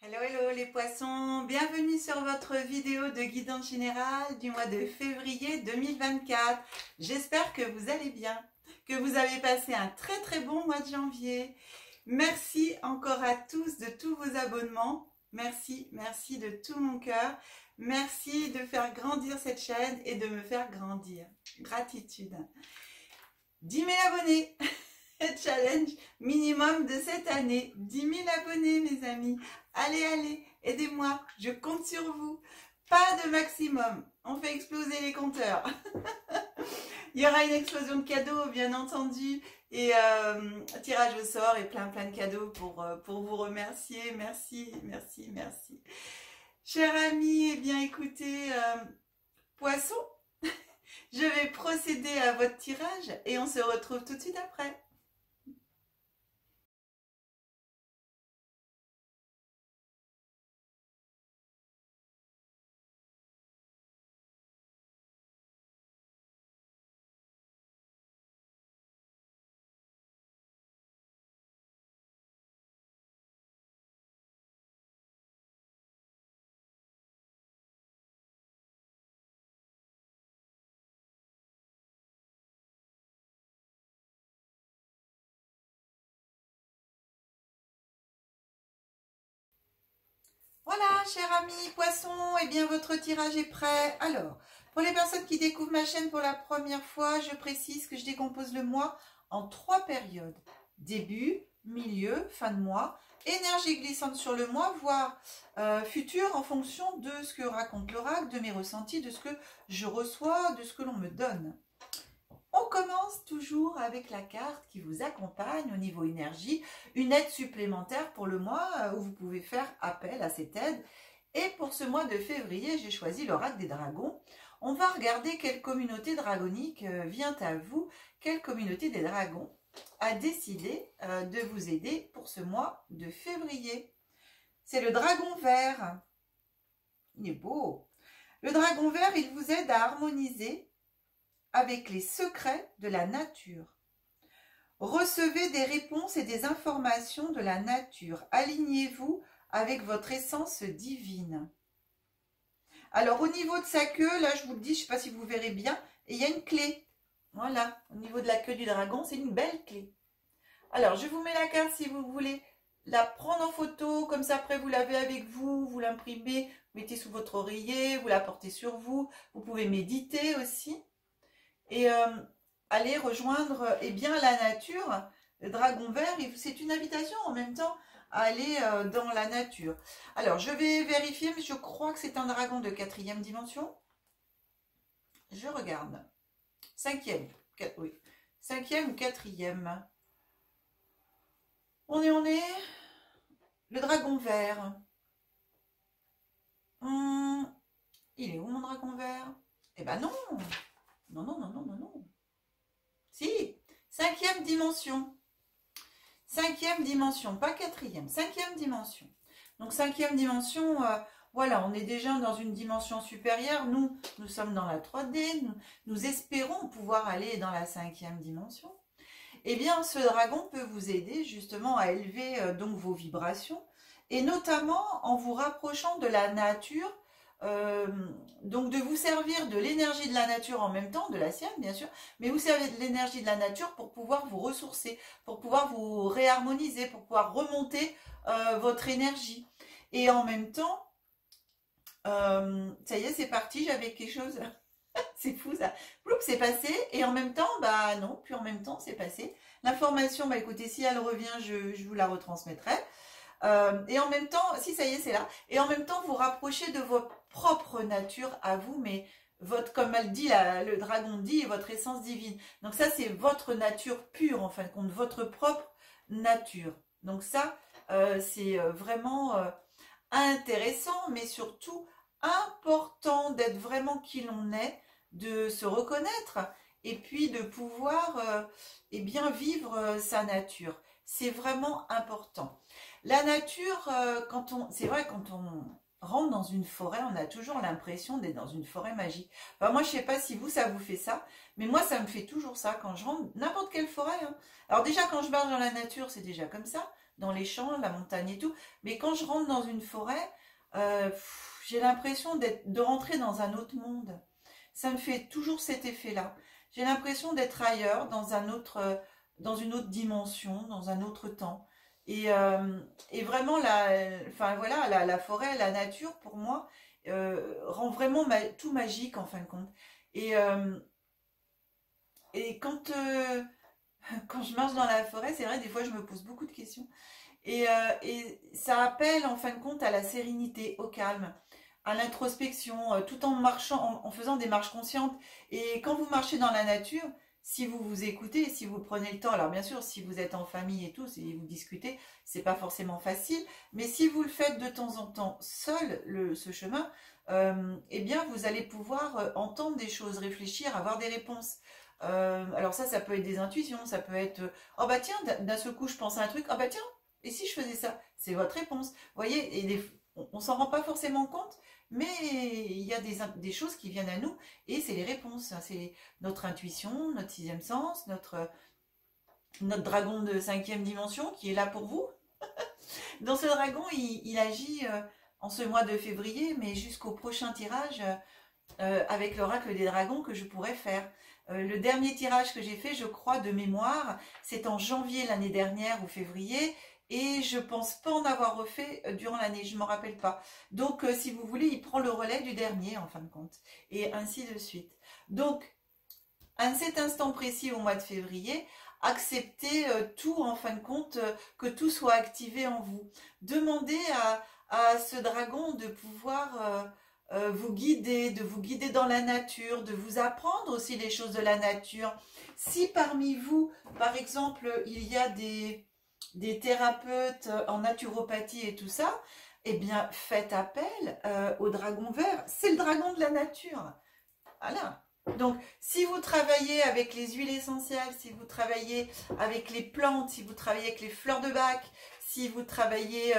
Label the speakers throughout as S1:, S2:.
S1: Hello, hello les poissons, bienvenue sur votre vidéo de guidance générale du mois de février 2024. J'espère que vous allez bien, que vous avez passé un très bon mois de janvier. Merci encore à tous de tous vos abonnements. Merci de tout mon cœur. Merci de faire grandir cette chaîne et de me faire grandir. Gratitude. 10 000 abonnés. Challenge minimum de cette année. 10 000 abonnés mes amis. Allez, aidez-moi, je compte sur vous. Pas de maximum, on fait exploser les compteurs. Il y aura une explosion de cadeaux bien entendu et tirage au sort et plein de cadeaux pour vous remercier. Merci. Chers amis, eh bien écoutez, poisson, je vais procéder à votre tirage et on se retrouve tout de suite après. Voilà, chers amis poissons, eh bien votre tirage est prêt. Alors, pour les personnes qui découvrent ma chaîne pour la première fois, je précise que je décompose le mois en 3 périodes. Début, milieu, fin de mois, énergie glissante sur le mois, voire futur en fonction de ce que raconte l'oracle, de mes ressentis, de ce que je reçois, de ce que l'on me donne. On commence toujours avec la carte qui vous accompagne au niveau énergie, une aide supplémentaire pour le mois où vous pouvez faire appel à cette aide. Et pour ce mois de février, j'ai choisi l'oracle des dragons. On va regarder quelle communauté dragonique vient à vous, quelle communauté des dragons a décidé de vous aider pour ce mois de février. C'est le dragon vert. Il est beau. Le dragon vert, il vous aide à harmoniser avec les secrets de la nature. Recevez des réponses et des informations de la nature. Alignez-vous avec votre essence divine. Alors, au niveau de sa queue, là, je vous le dis, je ne sais pas si vous verrez bien, et il y a une clé. Voilà, au niveau de la queue du dragon, c'est une belle clé. Alors, je vous mets la carte si vous voulez la prendre en photo, comme ça, après, vous l'avez avec vous, vous l'imprimez, vous mettez sous votre oreiller, vous la portez sur vous. Vous pouvez méditer aussi. Et aller rejoindre bien la nature. Le dragon vert, c'est une invitation en même temps à aller dans la nature. Alors, je vais vérifier, mais je crois que c'est un dragon de 4e dimension. Je regarde. 5e, oui. 5e ou 4e. On est. Le dragon vert. Il est où mon dragon vert? Eh ben non. Non. Si, 5e dimension. 5e dimension, pas 4e, 5e dimension. Donc 5e dimension, voilà, on est déjà dans une dimension supérieure. Nous sommes dans la 3D. Nous espérons pouvoir aller dans la 5e dimension. Eh bien, ce dragon peut vous aider justement à élever donc vos vibrations. Et notamment en vous rapprochant de la nature. Donc de vous servir de l'énergie de la nature en même temps, de la sienne bien sûr, mais vous servez de l'énergie de la nature pour pouvoir vous ressourcer, pour pouvoir vous réharmoniser, pour pouvoir remonter votre énergie. Et en même temps, ça y est, c'est parti, j'avais quelque chose, c'est fou ça, c'est passé, et en même temps, bah non, puis en même temps c'est passé. L'information, bah écoutez, si elle revient, je vous la retransmettrai. Et en même temps, si ça y est, c'est là. Et en même temps, vous rapprochez de votre propre nature à vous, mais votre, comme elle dit, le dragon dit, votre essence divine. Donc ça, c'est votre nature pure, en fin de compte, votre propre nature. Donc ça, c'est vraiment intéressant, mais surtout important d'être vraiment qui l'on est, de se reconnaître et puis de pouvoir eh bien vivre sa nature. C'est vraiment important. La nature, c'est vrai, quand rentre dans une forêt, on a toujours l'impression d'être dans une forêt magique. Enfin, moi, je sais pas si vous, ça vous fait ça, mais moi, ça me fait toujours ça quand je rentre n'importe quelle forêt. Hein. Alors déjà, quand je marche dans la nature, c'est déjà comme ça, dans les champs, la montagne et tout. Mais quand je rentre dans une forêt, j'ai l'impression de rentrer dans un autre monde. Ça me fait toujours cet effet-là. J'ai l'impression d'être ailleurs, dans une autre dimension, dans un autre temps. Et vraiment, enfin, voilà, la forêt, la nature, pour moi, rend vraiment tout magique, en fin de compte. Et, euh, et quand je marche dans la forêt, c'est vrai, des fois, je me pose beaucoup de questions. Et ça appelle, en fin de compte, à la sérénité, au calme, à l'introspection, tout en marchant, en faisant des marches conscientes. Et quand vous marchez dans la nature, si vous vous écoutez, si vous prenez le temps, alors bien sûr, si vous êtes en famille et tout, si vous discutez, c'est pas forcément facile, mais si vous le faites de temps en temps seul, ce chemin, eh bien, vous allez pouvoir entendre des choses, réfléchir, avoir des réponses. Alors ça peut être des intuitions, ça peut être, oh bah tiens, d'un seul coup, je pense à un truc, oh bah tiens, et si je faisais ça? C'est votre réponse. Vous voyez, on s'en rend pas forcément compte, mais il y a des choses qui viennent à nous et c'est les réponses. C'est notre intuition, notre sixième sens, notre dragon de cinquième dimension qui est là pour vous. Dans ce dragon, il agit en ce mois de février, mais jusqu'au prochain tirage avec l'oracle des dragons que je pourrais faire. Le dernier tirage que j'ai fait, je crois, de mémoire, c'est en janvier l'année dernière ou février. Et je pense pas en avoir refait durant l'année, je ne m'en rappelle pas. Donc, si vous voulez, il prend le relais du dernier, en fin de compte. Et ainsi de suite. Donc, à cet instant précis, au mois de février, acceptez tout, en fin de compte, que tout soit activé en vous. Demandez à ce dragon de pouvoir vous guider, de vous guider dans la nature, de vous apprendre aussi les choses de la nature. Si parmi vous, par exemple, il y a des thérapeutes en naturopathie et tout ça, eh bien, faites appel au dragon vert. C'est le dragon de la nature. Voilà. Donc, si vous travaillez avec les huiles essentielles, si vous travaillez avec les plantes, si vous travaillez avec les fleurs de bac, si vous travaillez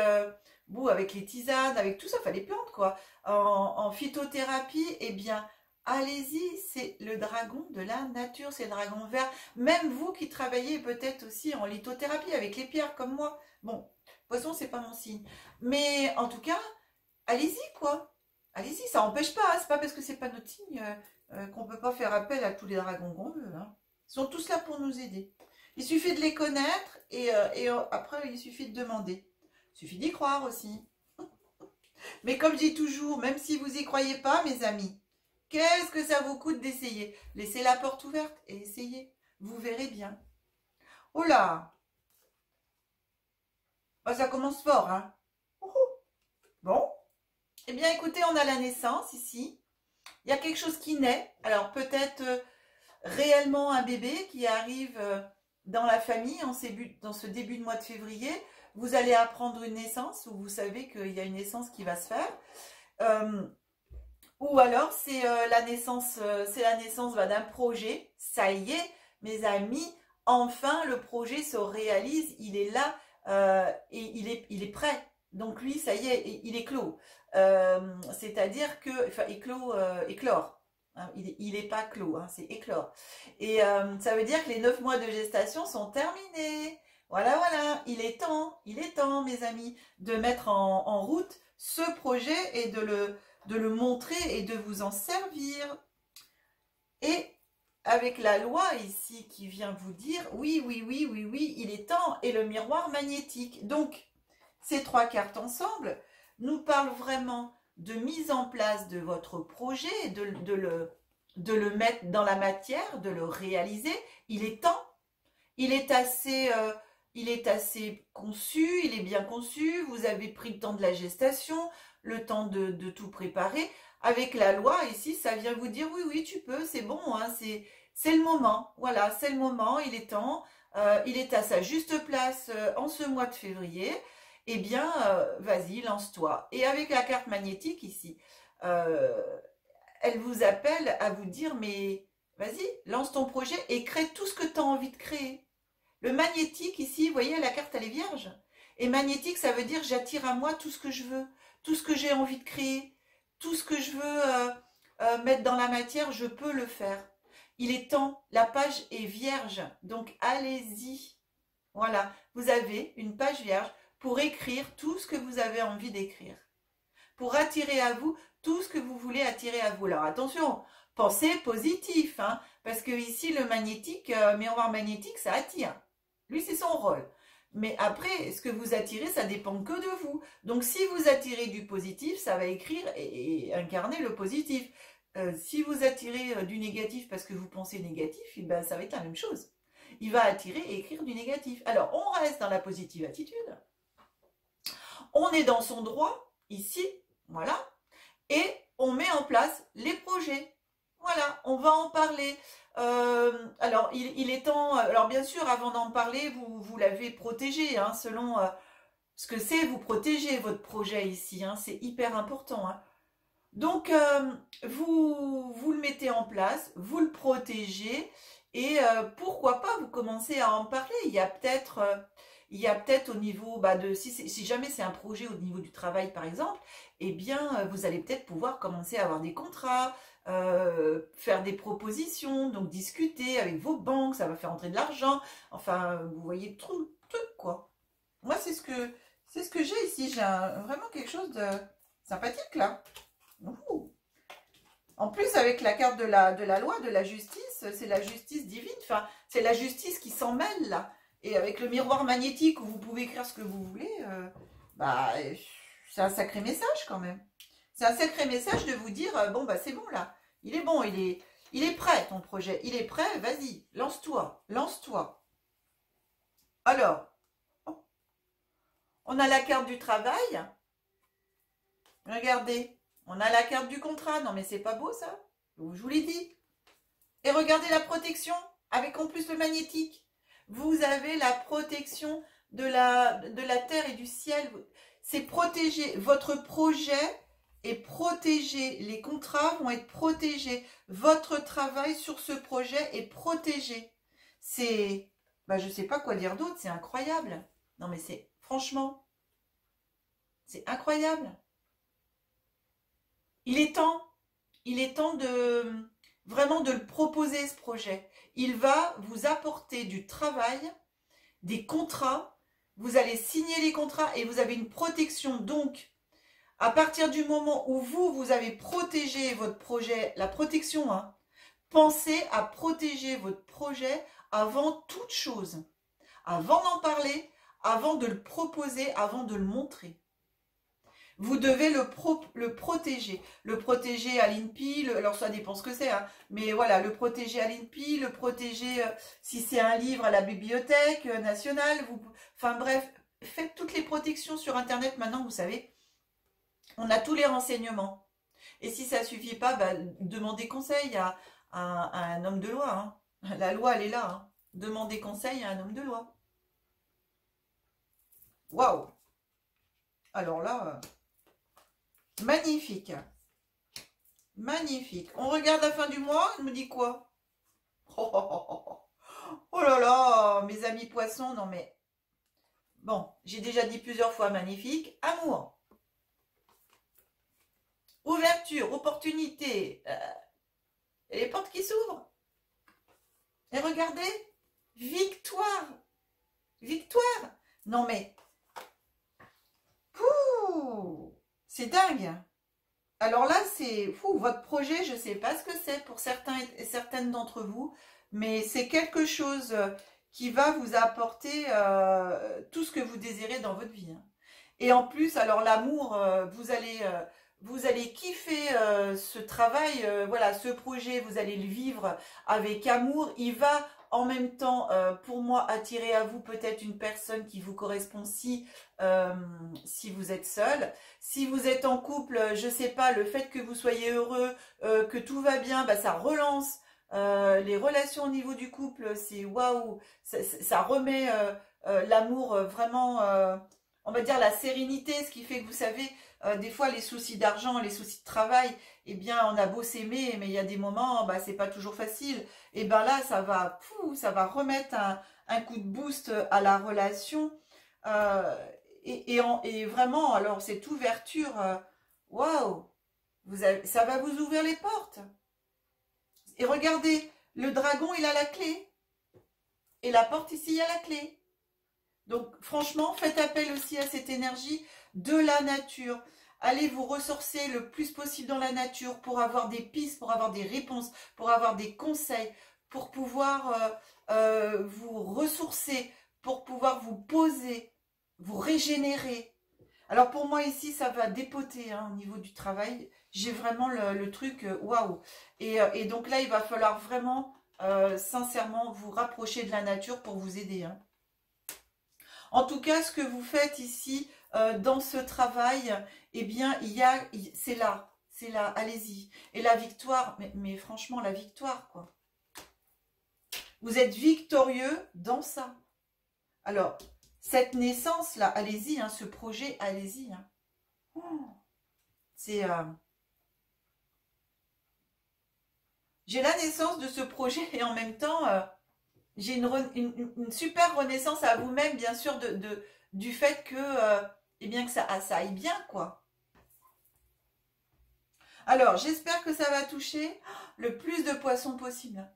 S1: avec les tisanes, avec tout ça, enfin les plantes quoi, en phytothérapie, eh bien, allez-y, c'est le dragon de la nature, c'est le dragon vert. Même vous qui travaillez peut-être aussi en lithothérapie avec les pierres comme moi. Bon, poisson, c'est pas mon signe. Mais en tout cas, allez-y quoi. Allez-y, ça n'empêche pas. Hein, c'est pas parce que c'est pas notre signe qu'on peut pas faire appel à tous les dragons qu'on veut. Hein. Ils sont tous là pour nous aider. Il suffit de les connaître et après, il suffit de demander. Il suffit d'y croire aussi. Mais comme je dis toujours, même si vous n'y croyez pas, mes amis, qu'est-ce que ça vous coûte d'essayer? Laissez la porte ouverte et essayez. Vous verrez bien. Oh là! Bah, ça commence fort, hein? Bon. Eh bien, écoutez, on a la naissance ici. Il y a quelque chose qui naît. Alors, peut-être réellement un bébé qui arrive dans la famille dans ce début de mois de février. Vous allez apprendre une naissance où vous savez qu'il y a une naissance qui va se faire. Ou alors c'est la naissance d'un projet. Ça y est, mes amis, enfin le projet se réalise, il est là et il est prêt. Donc lui, ça y est, il est clos. C'est-à-dire que, enfin, éclore. Hein, il n'est pas clos, hein, c'est éclore. Et ça veut dire que les 9 mois de gestation sont terminés. Voilà, voilà, il est temps, mes amis, de mettre en route ce projet et de le montrer et de vous en servir. Et avec la loi ici qui vient vous dire, oui, oui, oui, oui, oui, il est temps, et le miroir magnétique. Donc, ces 3 cartes ensemble nous parlent vraiment de mise en place de votre projet, de le mettre dans la matière, de le réaliser. Il est temps, il est assez conçu, il est bien conçu, vous avez pris le temps de la gestation, le temps de tout préparer. Avec la loi, ici, ça vient vous dire, oui, oui, tu peux, c'est bon, hein, c'est le moment. Voilà, c'est le moment, il est temps, il est à sa juste place en ce mois de février. Eh bien, vas-y, lance-toi. Et avec la carte magnétique ici, elle vous appelle à vous dire, mais vas-y, lance ton projet et crée tout ce que tu as envie de créer. Le magnétique ici, vous voyez, la carte, elle est vierge. Et magnétique, ça veut dire j'attire à moi tout ce que je veux. tout ce que j'ai envie de créer, tout ce que je veux mettre dans la matière, je peux le faire. Il est temps, la page est vierge, donc allez-y. Voilà, vous avez une page vierge pour écrire tout ce que vous avez envie d'écrire. Pour attirer à vous tout ce que vous voulez attirer à vous. Alors attention, pensez positif, hein, parce que ici le magnétique, miroir magnétique, ça attire. Lui, c'est son rôle. Mais après, ce que vous attirez, ça dépend que de vous. Donc si vous attirez du positif, ça va écrire et incarner le positif. Si vous attirez du négatif parce que vous pensez négatif, eh ben, ça va être la même chose. Il va attirer et écrire du négatif. Alors, on reste dans la positive attitude. On est dans son droit, ici, voilà. Et on met en place les projets. Voilà, on va en parler. Alors, il est temps... Alors, bien sûr, avant d'en parler, vous l'avez protégé, hein, selon ce que c'est, vous protégez votre projet ici. Hein, c'est hyper important. Hein. Donc, vous le mettez en place, vous le protégez et pourquoi pas vous commencez à en parler. Il y a peut-être au niveau de si jamais c'est un projet au niveau du travail par exemple, eh bien vous allez peut-être pouvoir commencer à avoir des contrats, faire des propositions, donc discuter avec vos banques, ça va faire entrer de l'argent. Enfin, vous voyez tout le truc quoi. Moi c'est ce que j'ai ici. J'ai vraiment quelque chose de sympathique là. Ouh. En plus, avec la carte de la loi, de la justice, c'est la justice divine. Enfin, c'est la justice qui s'en mêle, là. Et avec le miroir magnétique où vous pouvez écrire ce que vous voulez, c'est un sacré message quand même. C'est un sacré message de vous dire, bon, c'est bon, là. Il est bon, il est prêt, ton projet. Il est prêt, vas-y, lance-toi, lance-toi. Alors, on a la carte du travail. Regardez. On a la carte du contrat. Non, mais c'est pas beau, ça? Je vous l'ai dit. Et regardez la protection, avec en plus le magnétique. Vous avez la protection de la terre et du ciel. C'est protégé. Votre projet est protégé. Les contrats vont être protégés. Votre travail sur ce projet est protégé. C'est... je sais pas quoi dire d'autre. C'est incroyable. Non, mais c'est... Franchement, c'est incroyable. Il est temps de vraiment de le proposer ce projet. Il va vous apporter du travail, des contrats, vous allez signer les contrats et vous avez une protection. Donc, à partir du moment où vous avez protégé votre projet, la protection, hein, pensez à protéger votre projet avant toute chose, avant d'en parler, avant de le proposer, avant de le montrer. Vous devez le protéger. Le protéger à l'INPI, alors ça dépend ce que c'est, hein, mais voilà, le protéger à l'INPI, le protéger, si c'est un livre, à la bibliothèque nationale. Enfin bref, faites toutes les protections sur Internet maintenant, vous savez. On a tous les renseignements. Et si ça ne suffit pas, demandez conseil à un homme de loi. Hein. La loi, elle est là. Hein. Demandez conseil à un homme de loi. Waouh! Alors là... magnifique. Magnifique. On regarde la fin du mois, on me dit quoi? Oh là là, mes amis poissons, non mais... Bon, j'ai déjà dit plusieurs fois magnifique. Amour. Ouverture, opportunité. Et les portes qui s'ouvrent. Et regardez, victoire. Victoire. Non mais... C'est dingue. Alors là, c'est votre projet, je ne sais pas ce que c'est pour certains et certaines d'entre vous, mais c'est quelque chose qui va vous apporter tout ce que vous désirez dans votre vie. Hein. Et en plus, alors l'amour, vous allez kiffer ce travail, voilà, ce projet, vous allez le vivre avec amour. Il va en même temps, pour moi, attirer à vous peut-être une personne qui vous correspond si vous êtes seul. Si vous êtes en couple, je sais pas, le fait que vous soyez heureux, que tout va bien, ça relance les relations au niveau du couple. C'est waouh, ça remet l'amour vraiment, on va dire la sérénité, ce qui fait que vous savez, des fois les soucis d'argent, les soucis de travail, eh bien on a beau s'aimer, mais il y a des moments, c'est pas toujours facile. Et là, ça va remettre un coup de boost à la relation. et vraiment, alors cette ouverture, waouh, ça va vous ouvrir les portes. Et regardez, le dragon, il a la clé. Et la porte ici, il y a la clé. Donc franchement, faites appel aussi à cette énergie de la nature. Allez vous ressourcer le plus possible dans la nature pour avoir des pistes, pour avoir des réponses, pour avoir des conseils, pour pouvoir vous ressourcer, pour pouvoir vous poser, vous régénérer. Alors pour moi ici, ça va dépoter hein, au niveau du travail. J'ai vraiment le truc waouh. Et donc là, il va falloir vraiment, sincèrement, vous rapprocher de la nature pour vous aider. Hein. En tout cas, ce que vous faites ici, dans ce travail, eh bien, c'est là, allez-y. Et la victoire, mais franchement, la victoire, quoi. Vous êtes victorieux dans ça. Alors, cette naissance-là, allez-y, hein, ce projet, allez-y. Hein. Oh, c'est... j'ai la naissance de ce projet et en même temps, j'ai une super renaissance à vous-même, bien sûr, du fait que, eh bien, que ça aille bien, quoi. Alors, j'espère que ça va toucher le plus de poissons possible.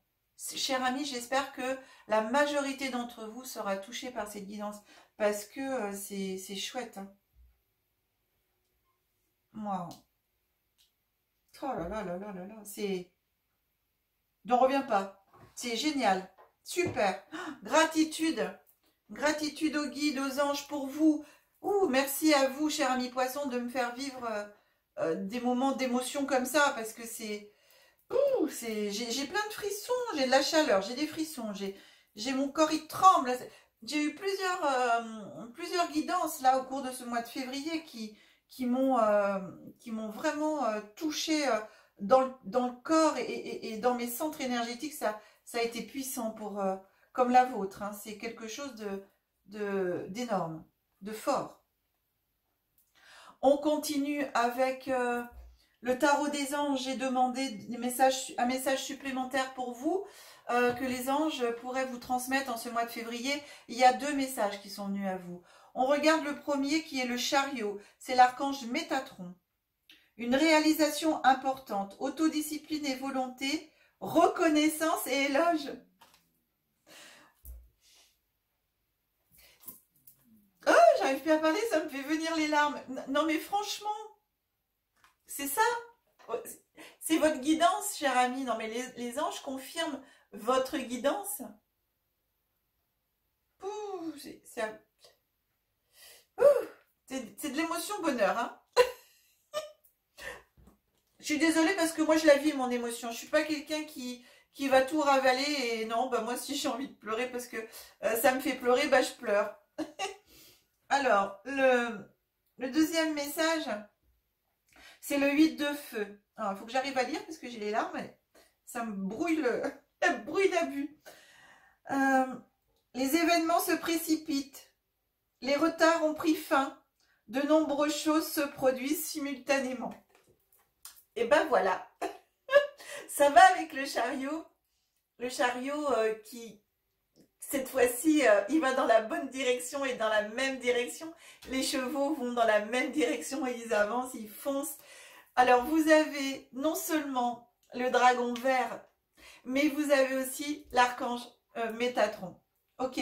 S1: Chers amis, j'espère que la majorité d'entre vous sera touchée par cette guidance parce que c'est chouette. Hein. Wow. Oh là là là là là là, c'est... N'en reviens pas. C'est génial. Super. Gratitude. Gratitude aux guides, aux anges pour vous. Ouh, merci à vous, chers amis poissons, de me faire vivre des moments d'émotion comme ça parce que c'est... J'ai plein de frissons, j'ai de la chaleur, j'ai des frissons, j'ai mon corps il tremble. J'ai eu plusieurs guidances là au cours de ce mois de février qui m'ont vraiment touché dans le corps et dans mes centres énergétiques. Ça a été puissant pour comme la vôtre. Hein. C'est quelque chose d'énorme, de fort. On continue avec... le tarot des anges, j'ai demandé un message supplémentaire pour vous que les anges pourraient vous transmettre en ce mois de février. Il y a 2 messages qui sont venus à vous. On regarde le premier qui est le chariot. C'est l'archange Métatron. Une réalisation importante, autodiscipline et volonté, reconnaissance et éloge. Oh, j'arrive plus à parler, ça me fait venir les larmes. Non mais franchement, c'est ça. C'est votre guidance, cher ami. Non, mais les anges confirment votre guidance. C'est de l'émotion bonheur. Hein. Je suis désolée parce que moi, je la vis, mon émotion. Je ne suis pas quelqu'un qui va tout ravaler. Et non, bah, moi, si j'ai envie de pleurer parce que ça me fait pleurer, bah, je pleure. Alors, le deuxième message... c'est le 8 de feu. Alors, il faut que j'arrive à lire parce que j'ai les larmes. Ça me brouille bruit d'abus. Les événements se précipitent. Les retards ont pris fin. De nombreuses choses se produisent simultanément. Et ben voilà. Ça va avec le chariot. Le chariot qui, cette fois-ci, il va dans la bonne direction et dans la même direction. Les chevaux vont dans la même direction et ils avancent, ils foncent. Alors, vous avez non seulement le dragon vert, mais vous avez aussi l'archange Métatron. Ok,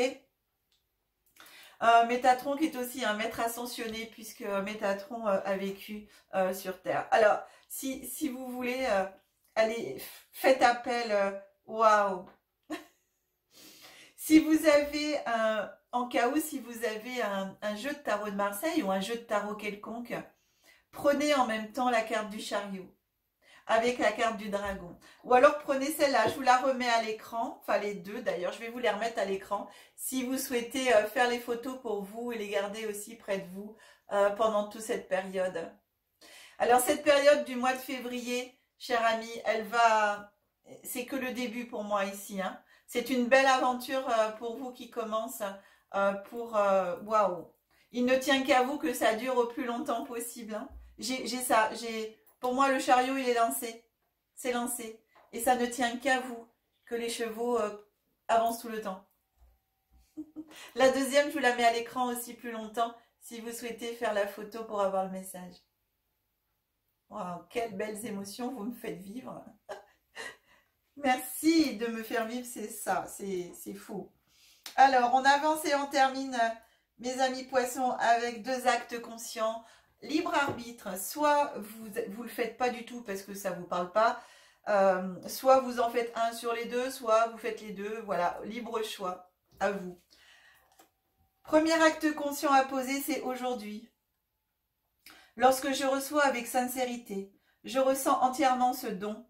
S1: Métatron qui est aussi un maître ascensionné, puisque Métatron a vécu sur Terre. Alors, si vous voulez, allez, faites appel. Waouh. Si vous avez, en cas où, si vous avez un jeu de tarot de Marseille ou un jeu de tarot quelconque, prenez en même temps la carte du chariot avec la carte du dragon. Ou alors prenez celle-là, je vous la remets à l'écran, enfin les deux d'ailleurs, je vais vous les remettre à l'écran si vous souhaitez faire les photos pour vous et les garder aussi près de vous pendant toute cette période. Alors cette période du mois de février, chers amis, c'est que le début pour moi ici. Hein. C'est une belle aventure pour vous qui commence waouh. Il ne tient qu'à vous que ça dure au plus longtemps possible. Hein. Pour moi, le chariot, il est lancé. C'est lancé. Et ça ne tient qu'à vous que les chevaux avancent tout le temps. La deuxième, je vous la mets à l'écran aussi plus longtemps. si vous souhaitez faire la photo pour avoir le message. Wow, quelles belles émotions vous me faites vivre. Merci de me faire vivre, c'est ça, c'est fou. Alors, on avance et on termine, mes amis poissons, avec 2 actes conscients. Libre arbitre, soit vous le faites pas du tout parce que ça vous parle pas, soit vous en faites un sur les deux, soit vous faites les deux. Voilà, libre choix, à vous. Premier acte conscient à poser, c'est aujourd'hui. Lorsque je reçois avec sincérité, je ressens entièrement ce don.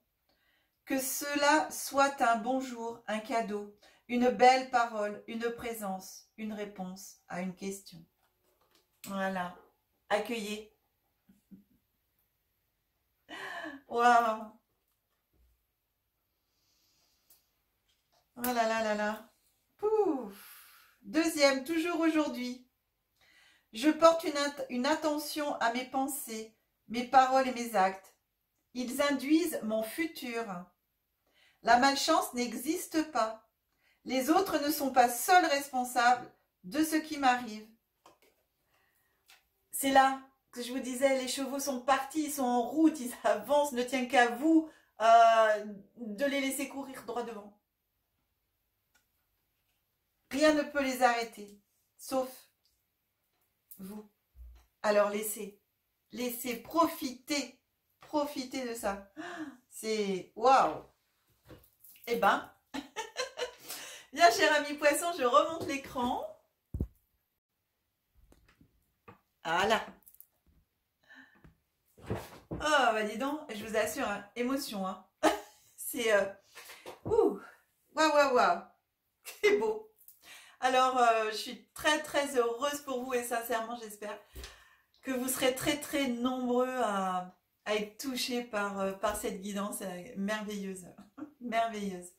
S1: Que cela soit un bonjour, un cadeau, une belle parole, une présence, une réponse à une question. Voilà. Accueillez. Waouh. Oh là là là là. Pouf. Deuxième, toujours aujourd'hui. Je porte une attention à mes pensées, mes paroles et mes actes. Ils induisent mon futur. La malchance n'existe pas. Les autres ne sont pas seuls responsables de ce qui m'arrive. C'est là que je vous disais, les chevaux sont partis, ils sont en route, ils avancent, ne tient qu'à vous de les laisser courir droit devant. Rien ne peut les arrêter, sauf vous. Alors laissez profiter de ça. C'est waouh. Eh ben, bien cher ami poisson, je remonte l'écran. Voilà. Oh, bah dis donc, je vous assure, hein, émotion. Hein. C'est... waouh, waouh. C'est beau. Alors, je suis très, très heureuse pour vous et sincèrement, j'espère que vous serez très, très nombreux à être touchés par cette guidance merveilleuse. Merveilleuse.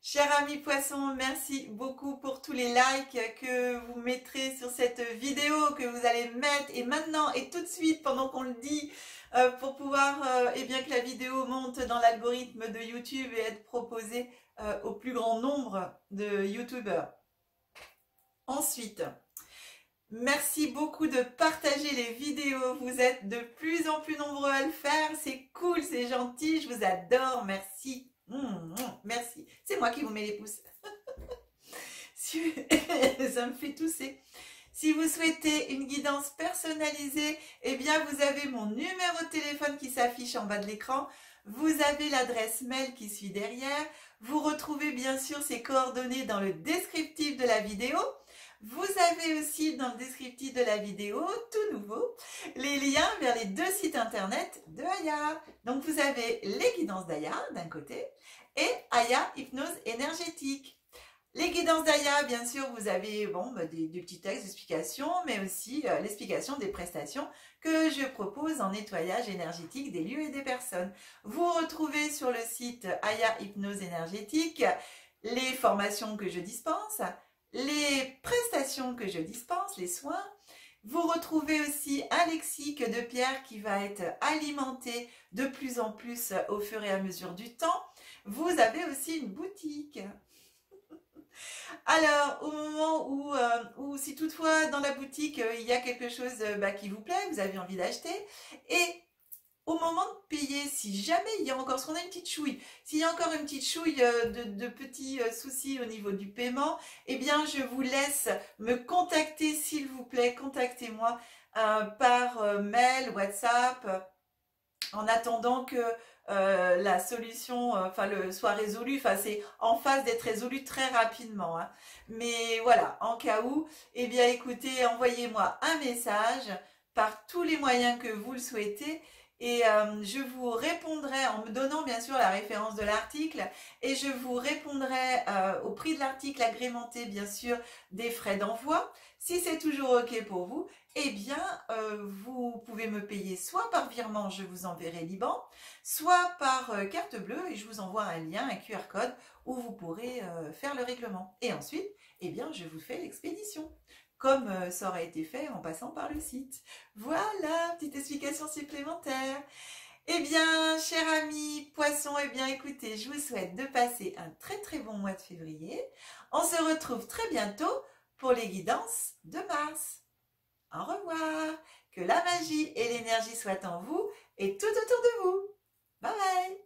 S1: Chers amis poissons, merci beaucoup pour tous les likes que vous mettrez sur cette vidéo, que vous allez mettre et maintenant et tout de suite pendant qu'on le dit pour pouvoir eh bien que la vidéo monte dans l'algorithme de YouTube et être proposée au plus grand nombre de youtubeurs. Ensuite, merci beaucoup de partager les vidéos, vous êtes de plus en plus nombreux à le faire, c'est cool, c'est gentil, je vous adore, merci. Merci, c'est moi qui vous mets les pouces. Ça me fait tousser. Si vous souhaitez une guidance personnalisée, eh bien vous avez mon numéro de téléphone qui s'affiche en bas de l'écran. Vous avez l'adresse mail qui suit derrière. Vous retrouvez bien sûr ces coordonnées dans le descriptif de la vidéo. Vous avez aussi dans le descriptif de la vidéo, tout nouveau, les liens vers les 2 sites internet de Aya. Donc vous avez les guidances d'Aya d'un côté et Aya Hypnose Énergétique. Les guidances d'Aya, bien sûr, vous avez des petits textes d'explication, mais aussi l'explication des prestations que je propose en nettoyage énergétique des lieux et des personnes. Vous retrouvez sur le site Aya Hypnose Énergétique les formations que je dispense, les prestations que je dispense, les soins. Vous retrouvez aussi un lexique de Pierre qui va être alimenté de plus en plus au fur et à mesure du temps. Vous avez aussi une boutique. Alors, au moment où si toutefois dans la boutique il y a quelque chose qui vous plaît, vous avez envie d'acheter, et au moment de payer, si jamais il y a encore, parce qu'on a une petite chouille, s'il y a encore une petite chouille de petits soucis au niveau du paiement, eh bien je vous laisse me contacter, s'il vous plaît, contactez-moi par mail, WhatsApp, en attendant que la solution soit résolue. Enfin, c'est en phase d'être résolu très rapidement. Hein. Mais voilà, en cas où, eh bien écoutez, envoyez-moi un message par tous les moyens que vous le souhaitez. Et je vous répondrai en me donnant bien sûr la référence de l'article et je vous répondrai au prix de l'article agrémenté bien sûr des frais d'envoi. Si c'est toujours ok pour vous, eh bien vous pouvez me payer soit par virement, je vous enverrai l'IBAN, soit par carte bleue et je vous envoie un lien, un QR code où vous pourrez faire le règlement. Et ensuite, eh bien je vous fais l'expédition. Comme ça aurait été fait en passant par le site. Voilà, petite explication supplémentaire. Eh bien, chers amis poissons, eh bien écoutez, je vous souhaite de passer un très très bon mois de février. On se retrouve très bientôt pour les guidances de mars. Au revoir. Que la magie et l'énergie soient en vous et tout autour de vous. Bye bye.